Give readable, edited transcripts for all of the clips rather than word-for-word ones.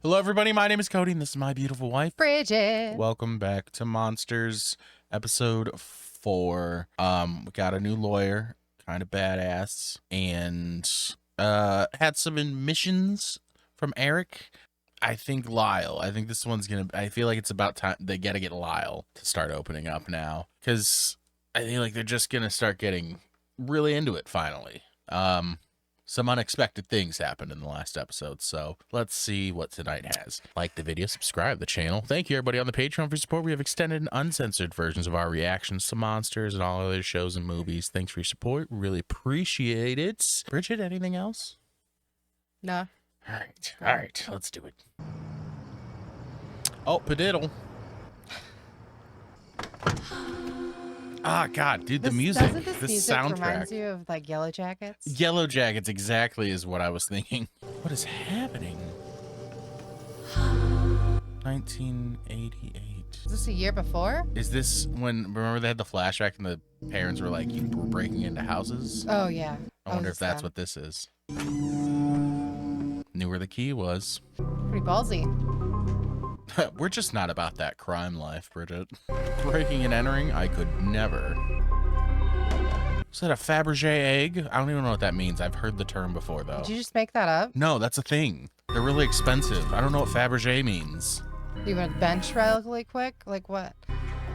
Hello, everybody. My name is Cody, and this is my beautiful wife, Bridget. Welcome back to Monsters, episode 4. We got a new lawyer, kind of badass, and had some admissions from ERIK. I think LYLE. I think this one's gonna. I feel like it's about time they gotta get LYLE to start opening up now, because I feel like they're just gonna start getting really into it finally. Some unexpected things happened in the last episode, so let's see what tonight has. Like the video, subscribe to the channel. Thank you, everybody on the Patreon for support. We have extended and uncensored versions of our reactions to monsters and all other shows and movies. Thanks for your support. Really appreciate it. Bridget, anything else? No. All right, let's do it. Oh, padiddle. Ah, God, dude, the music, Doesn't this the music soundtrack. reminds you of like Yellow Jackets? Yellow Jackets, exactly, is what I was thinking. What is happening? 1988. Is this a year before? Is this when, remember they had the flashback and the parents were like, you were breaking into houses? Oh, yeah. I wonder if that's what this is. Knew where the key was. Pretty ballsy. We're just not about that crime life, Bridget. Breaking and entering, I could never. Is that a Fabergé egg? I don't even know what that means. I've heard the term before, though. Did you just make that up? No, that's a thing. They're really expensive. I don't know what Fabergé means. You want to bench really quick? Like what?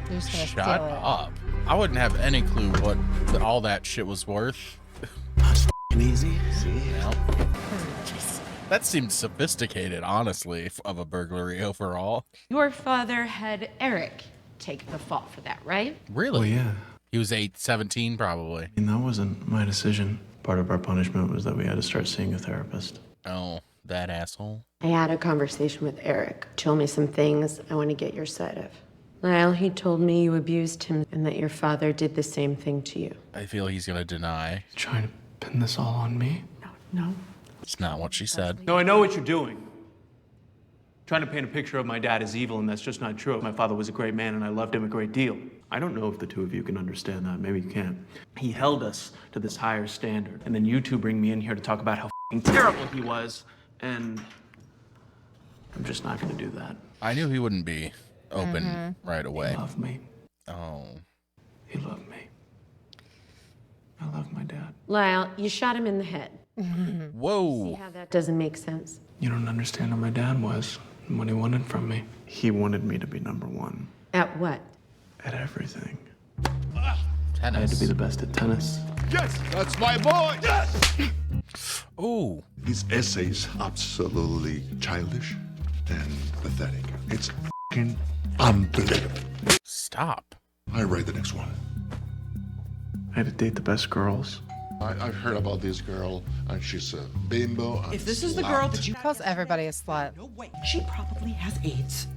You're just gonna Shut steal it. up. I wouldn't have any clue what all that shit was worth. That's easy. See? Yeah. That seemed sophisticated, honestly, of a burglary overall. Your father had Eric take the fall for that, right? Really? Well, yeah. He was 17, probably. And that wasn't my decision. Part of our punishment was that we had to start seeing a therapist. Oh, that asshole. I had a conversation with Eric. Told me some things I want to get your side of. Lyle, he told me you abused him and that your father did the same thing to you. I feel he's going to deny. Trying to pin this all on me? No. It's not what she said. No, I know what you're doing. Trying to paint a picture of my dad as evil, and that's just not true. My father was a great man, and I loved him a great deal. I don't know if the two of you can understand that. Maybe you can't. He held us to this higher standard, and then you two bring me in here to talk about how f***ing terrible he was, and I'm just not gonna do that. I knew he wouldn't be open right away. He loved me. Oh. He loved me. I love my dad. Lyle, you shot him in the head. See Whoa. how that doesn't make sense? You don't understand who my dad was and what he wanted from me. He wanted me to be number one At what? at everything. Tennis. I had to be the best at tennis. Yes, that's my boy. Yes. Ooh. This essay is absolutely childish and pathetic. It's f***ing unbelievable. Stop. I write the next one. I had to date the best girls. I've heard about this girl, and she's a bimbo. And If this is the girl that you Calls everybody a slut. no way, she probably has AIDS.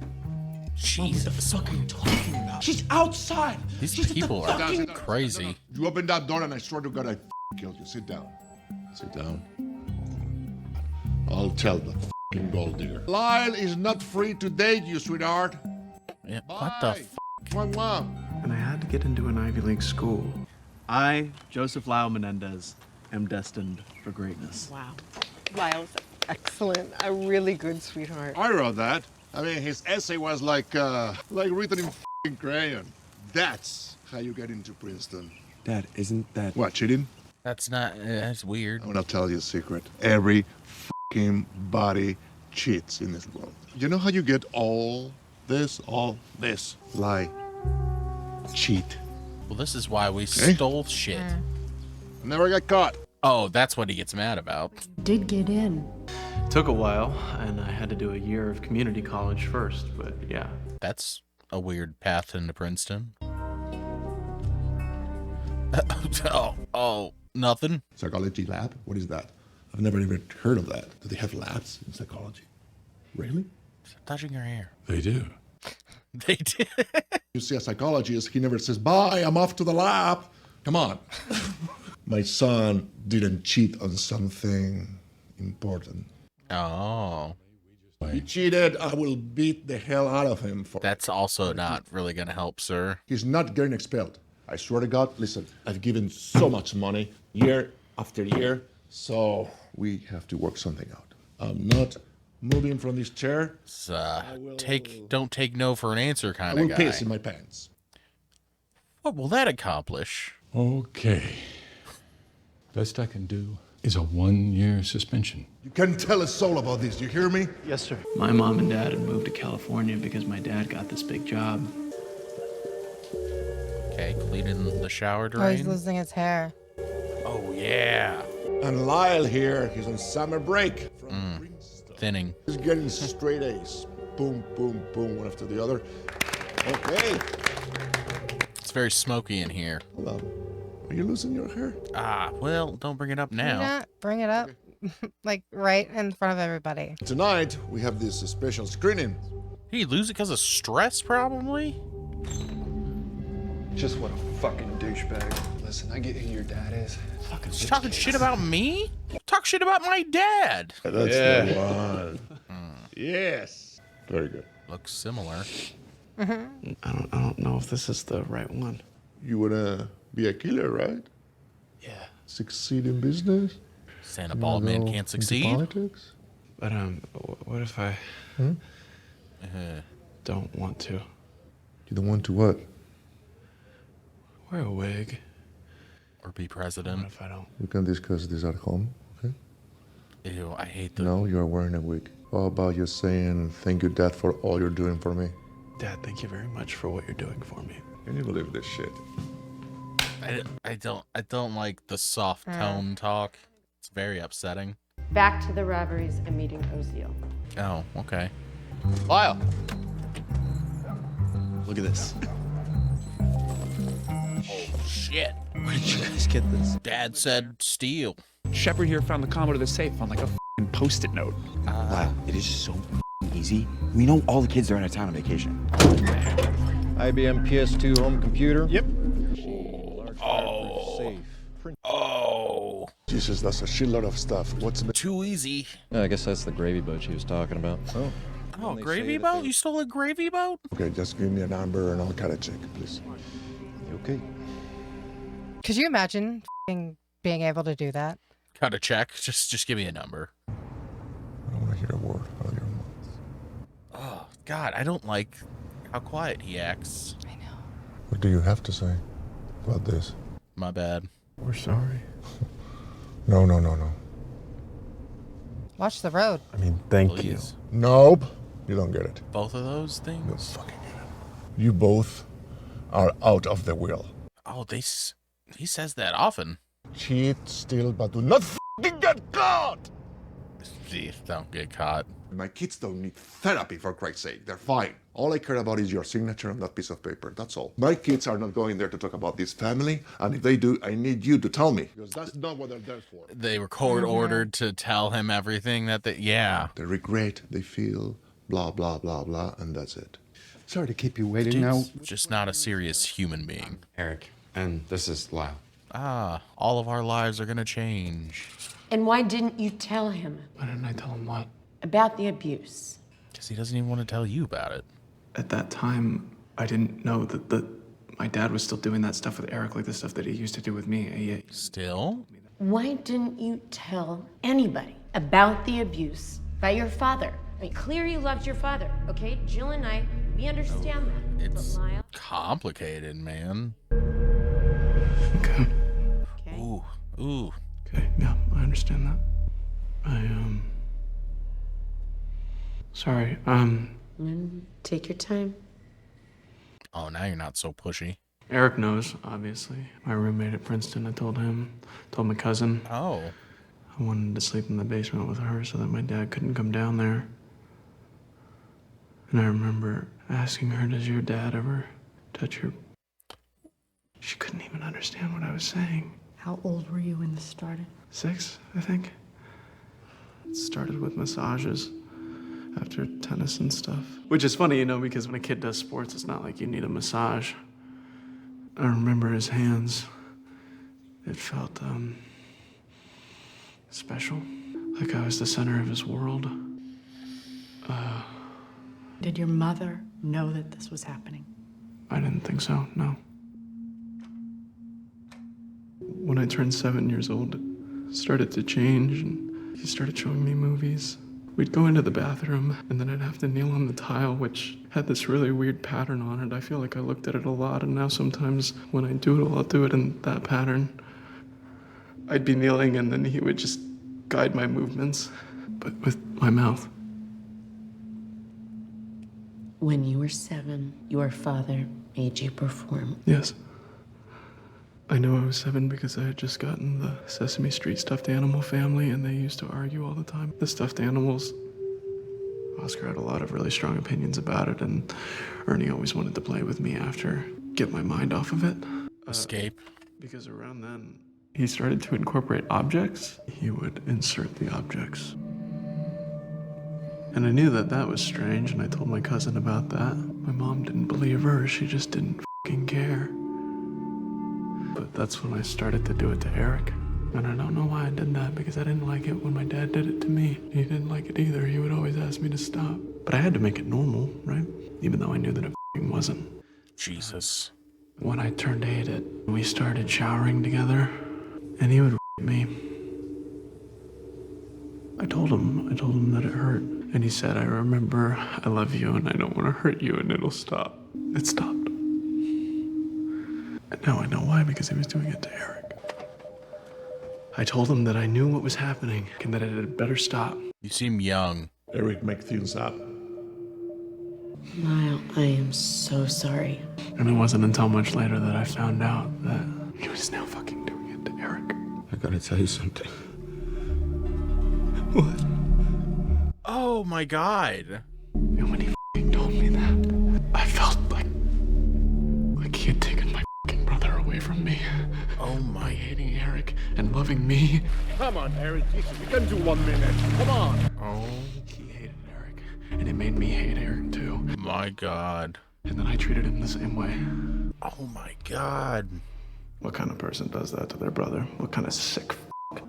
Jesus. Fucking talking about. She's outside. These She's at the people are fucking- crazy. You open that door, and I swear to God, I kill you. Sit down. Sit down. I'll tell the f***ing gold digger. Lyle is not free to date you, sweetheart. Yeah, what the Bye. Mwah, mwah. And I had to get into an Ivy League school. I, Joseph Lyle Menendez, am destined for greatness. Wow. Lyle's excellent. A really good sweetheart. I wrote that. I mean, his essay was like written in f***ing crayon. That's how you get into Princeton. Dad, isn't that... What, cheating? That's not, that's weird. I'm gonna tell you a secret. Every f***ing body cheats in this world. You know how you get all this? Lie. Cheat. Well, this is why we stole shit. Never get caught. Oh, that's what he gets mad about. Did get in. Took a while, and I had to do a year of community college first, but yeah. That's a weird path into Princeton. oh, nothing. Psychology lab? What is that? I've never even heard of that. Do they have labs in psychology? Really? Stop touching your hair. They do. They did. You see a psychologist, he never says, bye, I'm off to the lab. Come on. My son didn't cheat on something important. Oh, He cheated, I will beat the hell out of him for that's also not really gonna help, sir. He's not getting expelled. I swear to God, listen, I've given so much money year after year, so we have to work something out. I'm not moving from this chair. It's, don't take no for an answer I kind will of guy. piss in my pants. What will that accomplish? Okay. Best I can do is a 1-year suspension. You can tell a soul about this, you hear me? Yes, sir. My mom and dad had moved to California because my dad got this big job. Okay, cleaning the shower Oh, he's drain. losing his hair. Oh, yeah. And Lyle here, he's on summer break. Thinning. He's getting straight A's. Boom, boom, boom, one after the other. Okay. It's very smoky in here. Hold on. Are you losing your hair? Ah, well, don't bring it up now. Yeah, bring it up. Like right in front of everybody. Tonight, we have this special screening. Did he lose it because of stress, probably? Just what a fucking douchebag. Listen, I get who your dad is. Fucking He's talking shit about me? Talk shit about my dad. That's the one. Yes. Very good. Looks similar. I don't know if this is the right one. You wanna be a killer, right? Yeah. Succeed in business? Saying a bald man can't Into succeed? politics? But what if I don't want to? You don't want to what? Wear a wig. Or be What president? if I don't? We can discuss this at home, okay? Ew, I hate the... No, you're wearing a wig. How about you saying thank you, Dad, for all you're doing for me? Dad, thank you very much for what you're doing for me. Can you believe this shit? I don't like the soft tone talk. It's very upsetting. Back to the robberies and meeting Ozil. Oh, okay. Lyle. Look at this. Shit. Where did you guys get this? Dad said steal. Shepard here found the commode of the safe on like a post-it note. Wow, it is so easy. We know all the kids are out of town on vacation. IBM PS2 home computer. Yep. Oh. Jesus, that's a shitload of stuff. What's the... Too easy. I guess that's the gravy boat she was talking about. Oh. Oh, they gravy say that boat? they- You stole a gravy boat? Okay, just give me a number and I'll cut a check, please. Okay. Could you imagine being able to do that? Cut a check. Just give me a number. I don't want to hear a word out of your mouth. Oh, God, I don't like how quiet he acts. I know. What do you have to say about this? My bad. We're sorry. No. Watch the road. I mean, thank Please. you. Nope. You don't get it. Both of those You don't things? fucking get it. You both are out of the wheel. Oh, he says that often. Cheat, steal, but do not fucking get caught! Jeez, don't get caught. My kids don't need therapy, for Christ's sake. They're fine. All I care about is your signature on that piece of paper. That's all. My kids are not going there to talk about this family, and if they do, I need you to tell me. Because that's not what they're there for. They were court ordered to tell him everything that they... Yeah. They regret, they feel, blah, blah, blah, blah, and that's it. Sorry to keep you waiting now. Dude's just not a serious human being. Eric, and this is Lyle. Ah, all of our lives are gonna change. And why didn't you tell him Why didn't I tell him what? about the abuse? Because he doesn't even want to tell you about it. At that time, I didn't know that my dad was still doing that stuff with Eric, like the stuff that he used to do with me. Still? Why didn't you tell anybody about the abuse by your father? I mean, clear you loved your father, okay? Jill and I, we understand that. It's But Lyle, complicated, man. Okay. okay? Ooh. Okay, yeah, I understand that. Sorry, Take your time. Oh, now you're not so pushy. Eric knows, obviously. My roommate at Princeton, I told my cousin. Oh. I wanted to sleep in the basement with her so that my dad couldn't come down there. And I remember asking her, does your dad ever touch your... She couldn't even understand what I was saying. How old were you when this started? 6, I think. It started with massages after tennis and stuff. Which is funny, because when a kid does sports, it's not like you need a massage. I remember his hands. It felt, special. Like I was the center of his world. Did your mother know that this was happening? I didn't think so, no. When I turned 7 years old, it started to change, and he started showing me movies. We'd go into the bathroom, and then I'd have to kneel on the tile, which had this really weird pattern on it. I feel like I looked at it a lot, and now sometimes when I doodle, I'll do it in that pattern. I'd be kneeling, and then he would just guide my movements, but with my mouth. When you were 7, your father made you perform. Yes. I know I was 7 because I had just gotten the Sesame Street stuffed animal family, and they used to argue all the time. The stuffed animals, Oscar had a lot of really strong opinions about it, and Ernie always wanted to play with me after, get my mind off of it. Escape. Because around then, he started to incorporate objects. He would insert the objects. And I knew that that was strange, and I told my cousin about that. My mom didn't believe her, she just didn't fucking care. But that's when I started to do it to Eric. And I don't know why I did that, because I didn't like it when my dad did it to me. He didn't like it either. He would always ask me to stop. But I had to make it normal, right? Even though I knew that it fucking wasn't. Jesus. When I turned 8, we started showering together, and he would me. I told him that it hurt. And he said, I remember, I love you, and I don't want to hurt you, and it'll stop. It stopped. And now I know why, because he was doing it to Eric. I told him that I knew what was happening, and that it had better stop. You seem young. ERIK, make things up. Lyle, I am so sorry. And it wasn't until much later that I found out that he was now fucking doing it to Eric. I gotta tell you something. What? Oh my God. And when he fucking told me that, I felt like he had taken my fucking brother away from me. Oh my. By hating Eric and loving me. Come on, Eric. You can do 1 minute. Come on. Oh. He hated Eric, and it made me hate Eric too. My God. And then I treated him the same way. Oh my God. What kind of person does that to their brother? What kind of sick f***?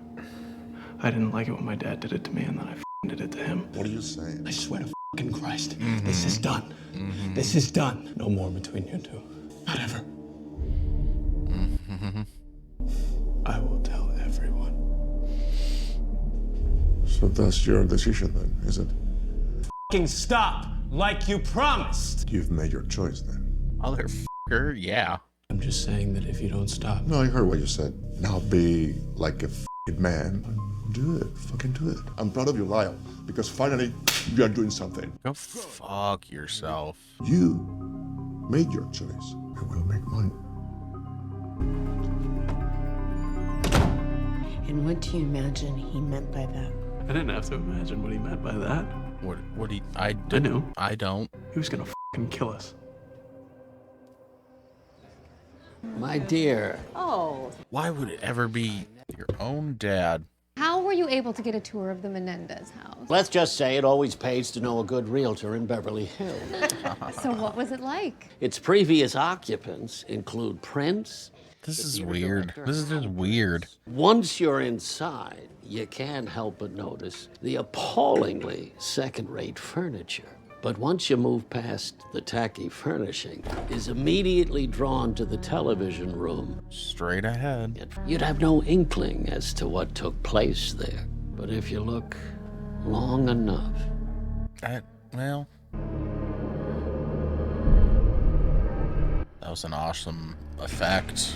I didn't like it when my dad did it to me, and then I f***ing did it to him. What are you saying? I swear to f***ing Christ, this is done. This is done. No more between you two. Not ever. I will tell everyone. So that's your decision then, is it? F***ing stop, like you promised. You've made your choice then. Motherfucker, yeah. I'm just saying that if you don't stop. No, I heard what you said. Now be like a f***ing man. Do it. Fucking do it. I'm proud of you, Lyle, because finally you are doing something. Go fuck yourself. You made your choice. I will make mine. And what do you imagine he meant by that? I didn't have to imagine what he meant by that. What he, I knew. I don't. He was gonna fucking kill us. My dear. Oh. Why would it ever be your own dad? How were you able to get a tour of the Menendez house? Let's just say it always pays to know a good realtor in Beverly Hills. So what was it like? Its previous occupants include Prince. This is weird. This is just weird. Once you're inside, you can't help but notice the appallingly second-rate furniture. But once you move past the tacky furnishing, is immediately drawn to the television room. Straight ahead. You'd have no inkling as to what took place there. But if you look long enough... Well... That was an awesome effect.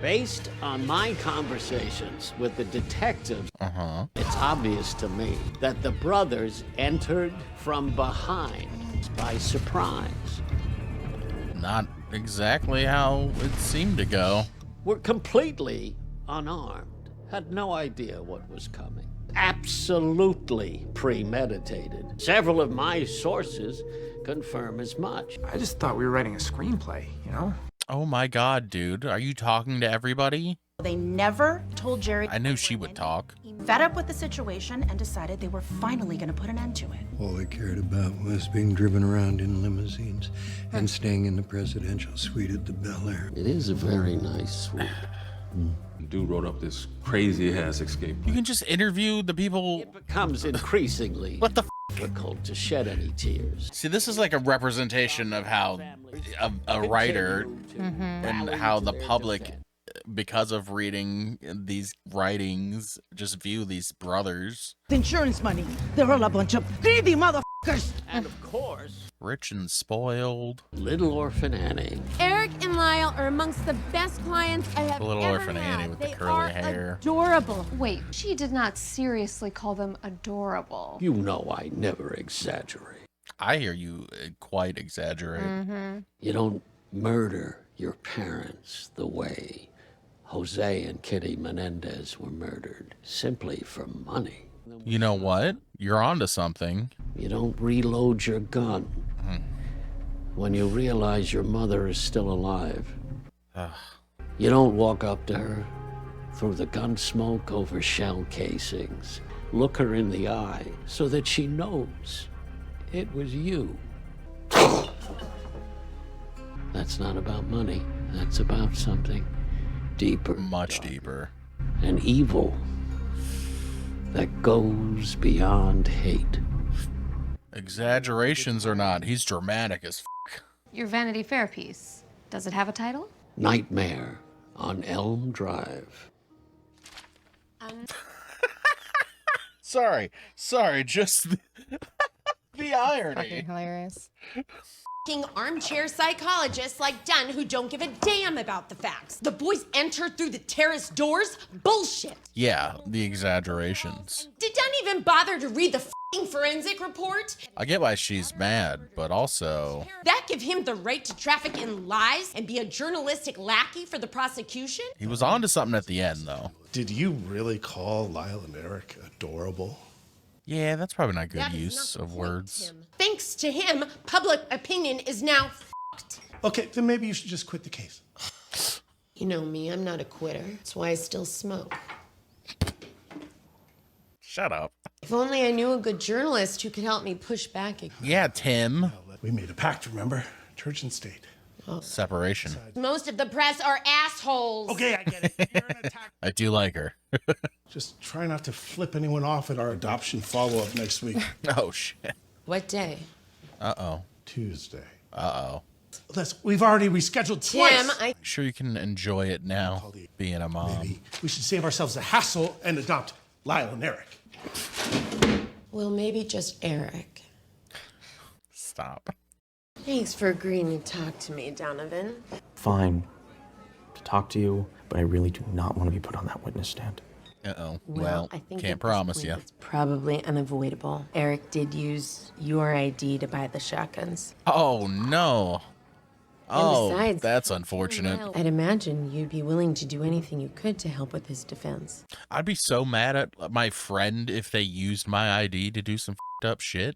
Based on my conversations with the detectives, it's obvious to me that the brothers entered from behind by surprise. Not exactly how it seemed to go. Were completely unarmed, had no idea what was coming. Absolutely premeditated. Several of my sources confirm as much. I just thought we were writing a screenplay, you know? Oh my God, dude. Are you talking to everybody? They never told Jerry. I knew she would talk. Fed up with the situation and decided they were finally going to put an end to it. All they cared about was being driven around in limousines and staying in the presidential suite at the Bel Air. It is a very nice suite. Dude wrote up this crazy-ass escape plan. You can just interview the people. It becomes increasingly difficult to shed any tears. See, this is like a representation of how a writer and how the public because of reading these writings, just view these brothers. Insurance money. They're all a bunch of greedy motherfuckers. And of course, Rich and spoiled. Little Orphan Annie. Eric and Lyle are amongst the best clients I have The little ever Orphan had. Annie with the They curly are hair. Adorable. Wait, she did not seriously call them adorable. You know I never exaggerate. I hear you quite exaggerate. Mm-hmm. You don't murder your parents the way Jose and Kitty Menendez were murdered, simply for money. You know what? You're onto something. You don't reload your gun when you realize your mother is still alive. You don't walk up to her through the gun smoke over shell casings. Look her in the eye so that she knows it was you. That's not about money. That's about something deeper. Much deeper. An evil that goes beyond hate. Exaggerations or not, he's dramatic as f. Your Vanity Fair piece, does it have a title? Nightmare on Elm Drive. Sorry, just the irony. Fucking hilarious. Armchair psychologists like Dunn who don't give a damn about the facts. The boys entered through the terrace doors? Bullshit. Yeah, the exaggerations. Did Dunn even bother to read the forensic report? I get why she's mad, but also... That give him the right to traffic in lies and be a journalistic lackey for the prosecution? He was on to something at the end, though. Did you really call Lyle and Eric adorable? Yeah, that's probably not good That is use not of the words. point, Tim. Thanks to him, public opinion is now fucked. Okay, then maybe you should just quit the case. You know me, I'm not a quitter. That's why I still smoke. Shut up. If only I knew a good journalist who could help me push back again. Yeah, Tim. We made a pact, remember? Church and state. Separation. Most of the press are assholes. Okay, I get it. You're an attack. I do like her. Just try not to flip anyone off at our adoption follow-up next week. Oh, shit. What day? Uh-oh. Tuesday. Uh-oh. Listen, we've already rescheduled Tim, twice. Sure you can enjoy it now, being a mom. Maybe we should save ourselves the hassle and adopt Lyle and Eric. Well, maybe just Eric. Stop. Thanks for agreeing to talk to me, Donovan. Fine to talk to you, but I really do not want to be put on that witness stand. Uh-oh. Well, I think can't at this promise point you. It's probably unavoidable. Eric did use your ID to buy the shotguns. Oh, no. And Oh, besides, that's unfortunate. I'd imagine you'd be willing to do anything you could to help with his defense. I'd be so mad at my friend if they used my ID to do some f***ed up shit.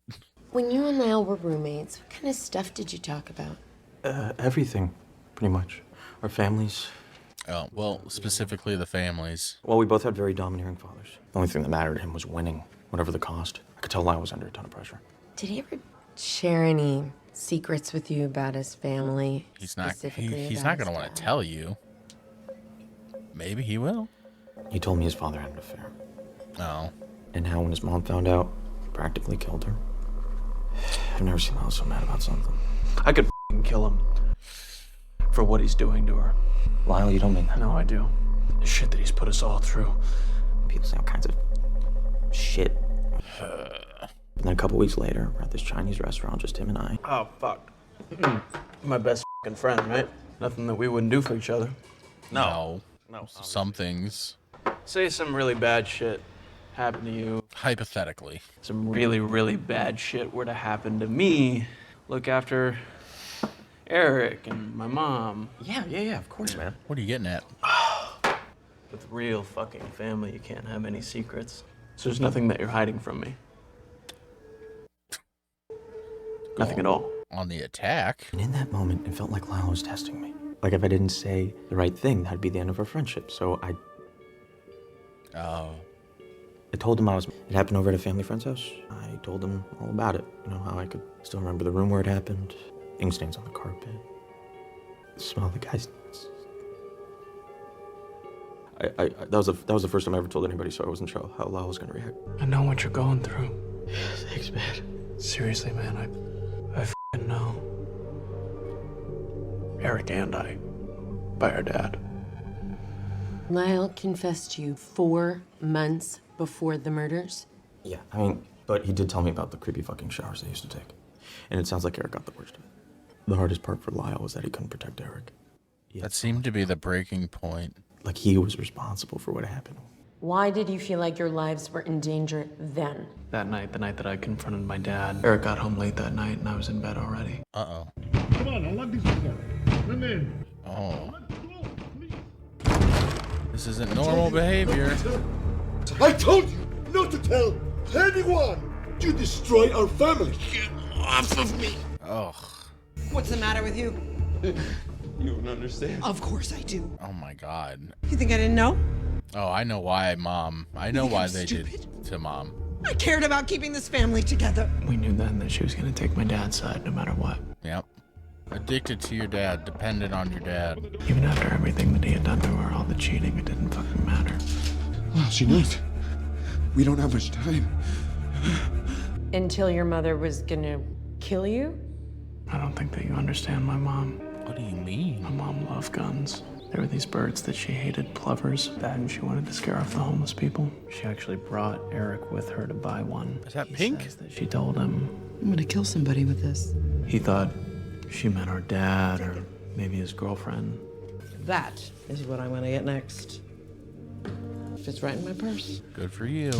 When you and Lyle were roommates, what kind of stuff did you talk about? Everything, pretty much. Our families. Oh, well, specifically the families. Well, we both had very domineering fathers. The only thing that mattered to him was winning, whatever the cost. I could tell Lyle was under a ton of pressure. Did he ever share any secrets with you about his family? He's not specifically he's about not his going to want to dad? tell you. Maybe he will. He told me his father had an affair. Oh. And how when his mom found out, he practically killed her. I've never seen Lyle so mad about something. I could kill him for what he's doing to her. Lyle, you don't mean that. No, I do. The shit that he's put us all through. People say all kinds of shit. And then a couple weeks later, we're at this Chinese restaurant, just him and I. Oh, fuck. My best f***ing friend, right? Nothing that we wouldn't do for each other. No. Some things. Say some really bad shit happened to you. Hypothetically. Some really, really bad shit were to happen to me. Look after Eric and my mom. Yeah, of course, man. What are you getting at? With real fucking family, you can't have any secrets. So there's nothing that you're hiding from me. Nothing at all. On the attack? And in that moment, it felt like Lyle was testing me. Like if I didn't say the right thing, that'd be the end of our friendship. So Oh. I told him it happened over at a family friend's house. I told him all about it. You know, how I could still remember the room where it happened. Ink stains on the carpet. The smell of the guy's... that was the first time I ever told anybody, so I wasn't sure how Lyle was gonna react. I know what you're going through. Thanks, man. Seriously, man, I f***ing know. Eric and I, by our dad. Lyle confessed to you 4 months before the murders? Yeah, I mean, but he did tell me about the creepy fucking showers they used to take. And it sounds like Eric got the worst of it. The hardest part for Lyle was that he couldn't protect Eric. That seemed to be the breaking point. Like he was responsible for what happened. Why did you feel like your lives were in danger then? That night, the night that I confronted my dad, Eric got home late that night and I was in bed already. Uh-oh. Come on, I'll lock these together. Come in. Oh. This isn't normal behavior. I told you not to tell anyone! You destroy our family! Get off of me! Ugh. What's the matter with you? You don't understand. Of course I do. Oh my god. You think I didn't know? Oh, I know why, Mom. I know why they did to Mom. I cared about keeping this family together. We knew then that she was gonna take my dad's side no matter what. Yep. Addicted to your dad, dependent on your dad. Even after everything that he had done to her, all the cheating, it didn't fucking matter. Well, she knows. We don't have much time. Until your mother was gonna kill you? I don't think that you understand my mom. What do you mean? My mom loved guns. There were these birds that she hated, plovers, and she wanted to scare off the homeless people. She actually brought Eric with her to buy one. Is that pink? Says that she told him. I'm gonna kill somebody with this. He thought she meant our dad or maybe his girlfriend. That is what I'm gonna get next. Fits right in my purse. Good for you.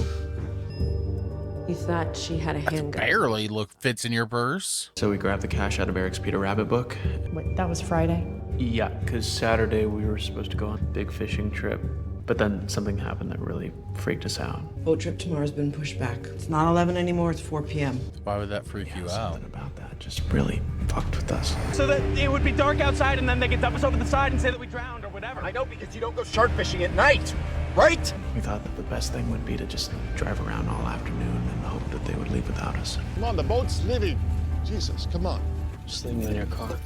You thought she had a handgun. Barely fits in your purse. So we grabbed the cash out of Eric's Peter Rabbit book. Wait, that was Friday? Yeah, because Saturday we were supposed to go on a big fishing trip. But then something happened that really freaked us out. Boat trip tomorrow's been pushed back. It's not 11 anymore, it's 4 p.m. Why would that freak you out? Something about that just really fucked with us. So that it would be dark outside and then they could dump us over the side and say that we drowned or whatever. I know, because you don't go shark fishing at night, right? We thought that the best thing would be to just drive around all afternoon and hope that they would leave without us. Come on, the boat's leaving. Jesus, come on. Just leave them in your car.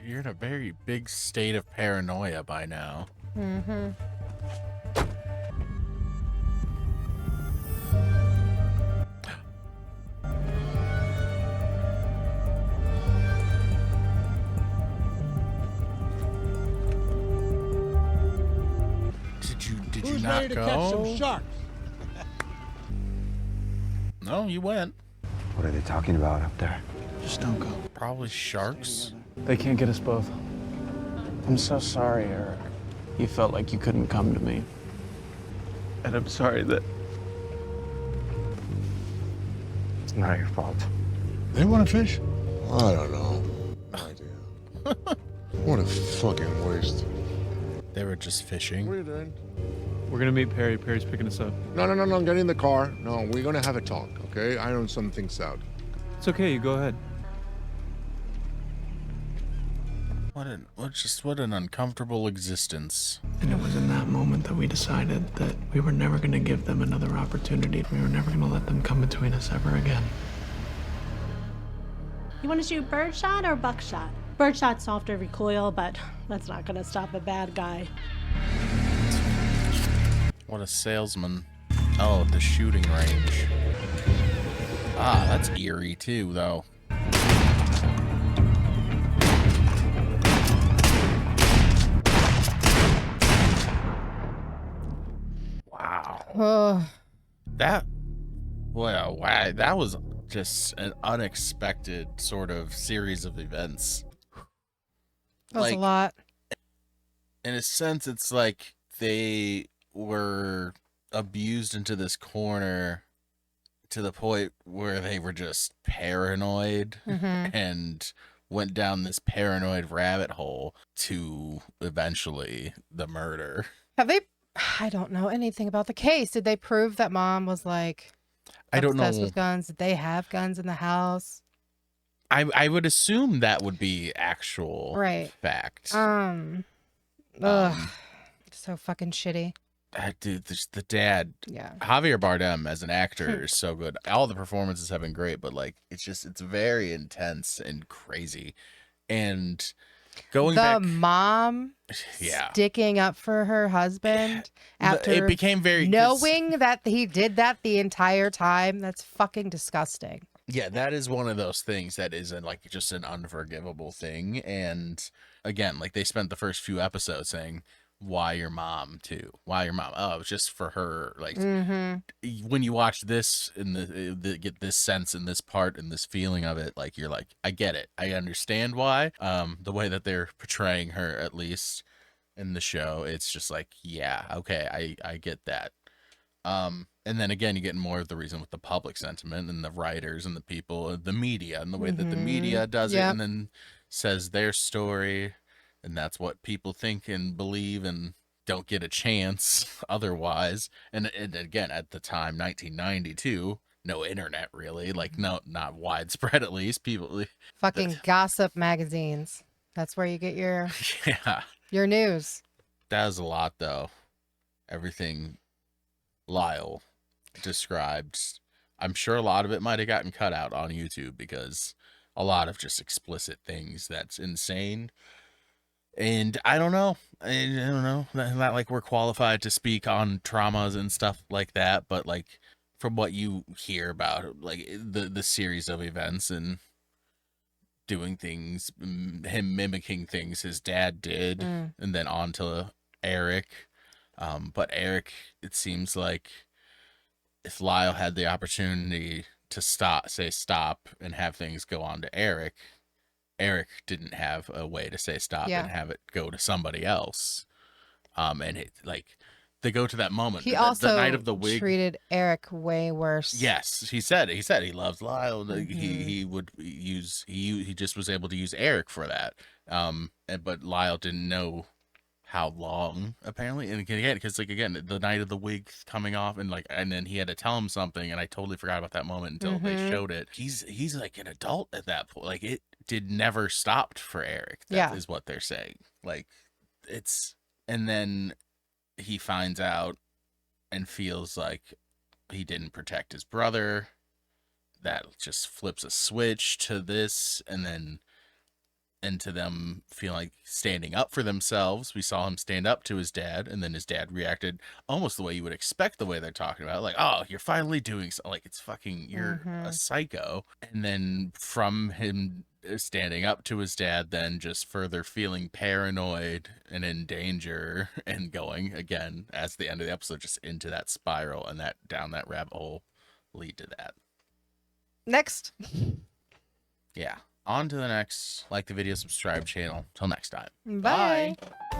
You're in a very big state of paranoia by now. Mm-hmm. Did you Who's not ready to go? catch some sharks? No, you went. What are they talking about up there? Just don't go. Probably sharks. They can't get us both. I'm so sorry, Eric. You felt like you couldn't come to me. And I'm sorry that... It's not your fault. They want to fish? I don't know. No idea. What a fucking waste. They were just fishing. What are you doing? We're gonna meet Perry. Perry's picking us up. No, get in the car. No, we're gonna have a talk, okay? Iron some things out. It's okay, you go ahead. What an uncomfortable existence. And it was in that moment that we decided that we were never gonna give them another opportunity. We were never gonna let them come between us ever again. You want to shoot birdshot or buckshot? Birdshot's softer recoil, but that's not going to stop a bad guy. What a salesman. Oh, the shooting range. Ah, that's eerie too, though. Wow. That was just an unexpected sort of series of events. That was a lot. In a sense, it's like they were abused into this corner to the point where they were just paranoid and went down this paranoid rabbit hole to eventually the murder. Have they? I don't know anything about the case. Did they prove that mom was like I don't know. obsessed with guns? Did they have guns in the house? I would assume that would be actual fact. Ugh. So fucking shitty. Dude, the dad. Yeah. Javier Bardem as an actor is so good. All the performances have been great, but like it's very intense and crazy. And going back, the mom sticking up for her husband after it became very knowing that he did that the entire time. That's fucking disgusting. Yeah, that is one of those things that isn't like just an unforgivable thing. And again, like they spent the first few episodes saying, why your mom too? Why your mom? Oh, it's just for her. Like when you watch this and get this sense and this part and this feeling of it, like you're like, I get it. I understand why. The way that they're portraying her, at least in the show, it's just like, yeah, okay, I get that. And then again, you get more of the reason with the public sentiment and the writers and the people, the media, and the way that the media does it, and then says their story. And that's what people think and believe and don't get a chance otherwise. And again, at the time, 1992, no internet really, like not widespread at least. People Fucking gossip magazines. That's where you get your your news. That was a lot though. Everything Lyle described. I'm sure a lot of it might have gotten cut out on YouTube because a lot of just explicit things that's insane. And I don't know. Not like we're qualified to speak on traumas and stuff like that, but like from what you hear about like the series of events and doing things, him mimicking things his dad did, and then on to ERIK. But ERIK, it seems like if Lyle had the opportunity to say stop and have things go on to ERIK didn't have a way to say stop and have it go to somebody else. And it, like, they go to that moment. He also the night of the wig treated ERIK way worse. Yes, he said he loves Lyle. He would use he just was able to use ERIK for that. But Lyle didn't know how long apparently, and again because like again the night of the wig coming off and then he had to tell him something, and I totally forgot about that moment until they showed it. He's like an adult at that point. Like it did never stopped for ERIK. That is what they're saying. Like it's, and then he finds out and feels like he didn't protect his brother. That just flips a switch to this, and then into them feeling like standing up for themselves. We saw him stand up to his dad, and then his dad reacted almost the way you would expect, the way they're talking about it. Like, oh, you're finally doing something. Like, it's fucking, you're a psycho. And then from him standing up to his dad, then just further feeling paranoid and in danger, and going again as the end of the episode just into that spiral and that down that rabbit hole lead to that. Next. Yeah. On to the next. Like the video, subscribe channel. Till next time. Bye. Bye.